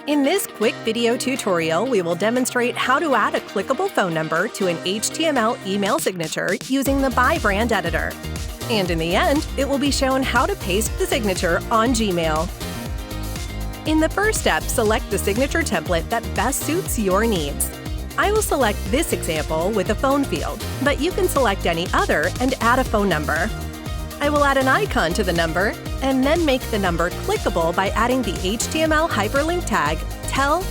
In this quick video tutorial, we will demonstrate how to add a clickable phone number to an HTML email signature using the By Brand editor. And in the end, it will be shown how to paste the signature on Gmail. In the first step, select the signature template that best suits your needs. I will select this example with a phone field, but you can select any other and add a phone number. I will add an icon to the number and then make the number clickable by adding the HTML hyperlink tag tel:+number.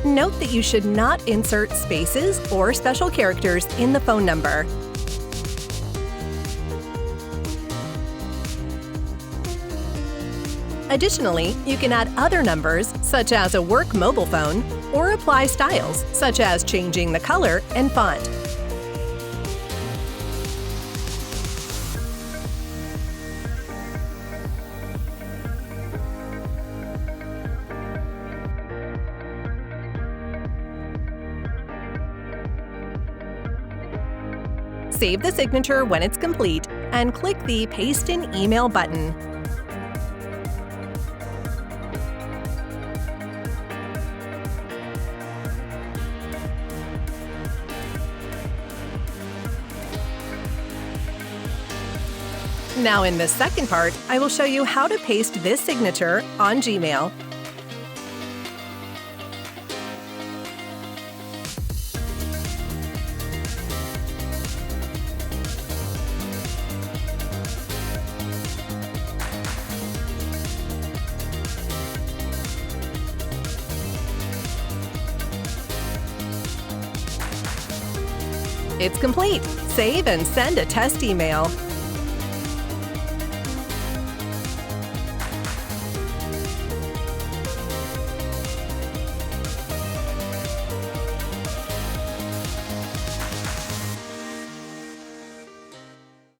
Note that you should not insert spaces or special characters in the phone number. Additionally, you can add other numbers, such as a work mobile phone, or apply styles, such as changing the color and font. Save the signature when it's complete and click the Paste in Email button. Now in this second part, I will show you how to paste this signature on Gmail. It's complete. Save and send a test email.